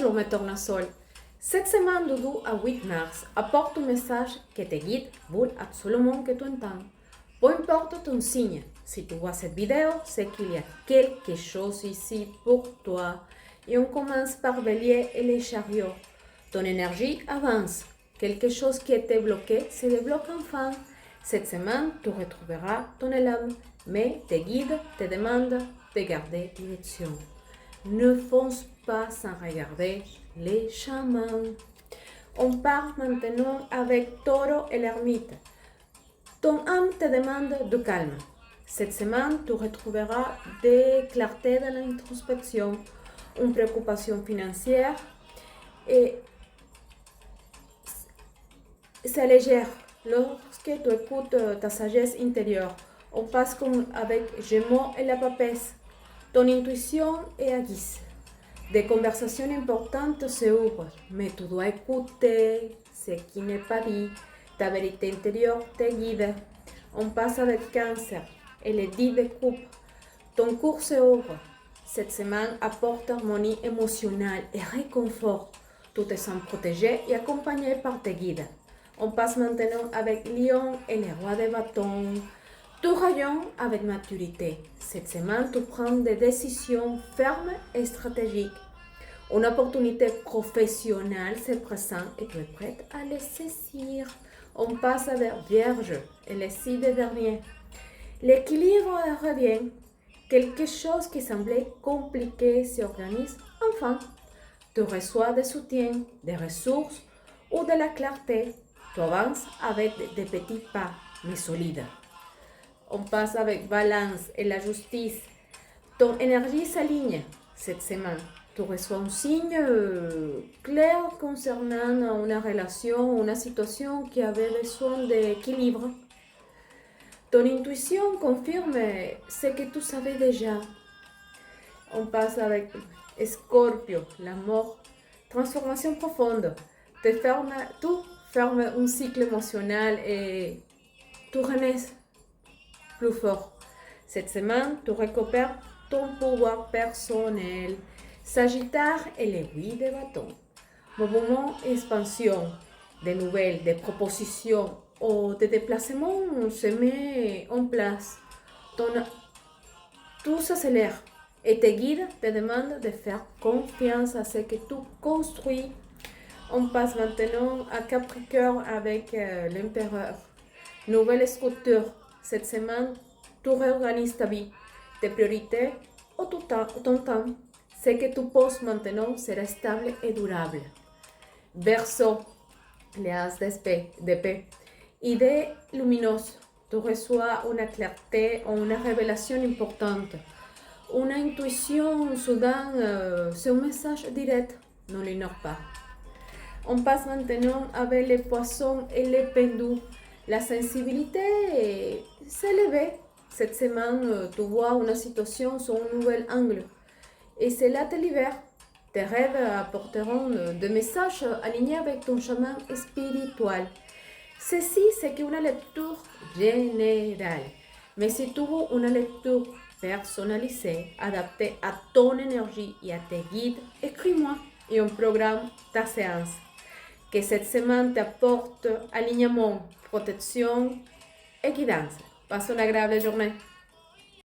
Bonjour mes tournesols. Cette semaine du 2 à 8 mars apporte un message qui te guide pour absolument que tu entends. Peu importe ton signe, si tu vois cette vidéo, c'est qu'il y a quelque chose ici pour toi. Et on commence par Bélier et les chariots. Ton énergie avance. Quelque chose qui était bloqué se débloque enfin. Cette semaine, tu retrouveras ton élan, mais tes guides te demandent de garder direction. Ne fonce pas sans regarder les chamans. On part maintenant avec Taureau et l'ermite. Ton âme te demande du calme. Cette semaine, tu retrouveras des clartés dans l'introspection, une préoccupation financière et c'est léger lorsque tu écoutes ta sagesse intérieure. On passe comme avec Gémeaux et la papesse. Ton intuition est aiguise. Des conversations importantes s'ouvrent, mais tu dois écouter ce qui n'est pas dit. Ta vérité intérieure te guide. On passe avec Cancer et les 10 de coupe. Ton cours s'ouvre. Cette semaine apporte harmonie émotionnelle et réconfort. Tu te sens protégé et accompagné par tes guides. On passe maintenant avec Lion et les rois de bâtons. Tu rayonnes avec maturité. Cette semaine, tu prends des décisions fermes et stratégiques. Une opportunité professionnelle se présente et tu es prête à les saisir. On passe avec Vierge et les 6 derniers. L'équilibre revient. Quelque chose qui semblait compliqué s'organise enfin. Tu reçois des soutiens, des ressources ou de la clarté. Tu avances avec des petits pas, mais solides. On passe avec Balance et la justice. Ton énergie s'aligne cette semaine. Tu reçois un signe clair concernant une relation, une situation qui avait besoin d'équilibre. Ton intuition confirme ce que tu savais déjà. On passe avec Scorpio, la mort, transformation profonde. Tu fermes un cycle émotionnel et tu renais plus fort. Cette semaine, tu récupères ton pouvoir personnel. Sagittaire et les 8 de bâton. Mouvement, expansion, des nouvelles, des propositions ou des déplacements se mettent en place. Tout s'accélère et tes guides te demandent de faire confiance à ce que tu construis. On passe maintenant à Capricorne avec l'empereur. Nouvelle structure. Cette semaine, tu réorganises ta vie, tes priorités ou ton temps. Ce que tu poses maintenant sera stable et durable. Verseau, les as d'épée. Idée lumineuse. Tu reçois une clarté ou une révélation importante. Une intuition soudaine, c'est un message direct. Ne l'ignore pas. On passe maintenant avec les poissons et les pendus. La sensibilité s'est élevée. Cette semaine, tu vois une situation sous un nouvel angle. Et cela te libère. Tes rêves apporteront des messages alignés avec ton chemin spirituel. Ceci, c'est qu'une lecture générale. Mais si tu veux une lecture personnalisée, adaptée à ton énergie et à tes guides, écris-moi et on programme ta séance. Que cette semaine t'apporte alignement, protection et guidance. Passe une agréable journée.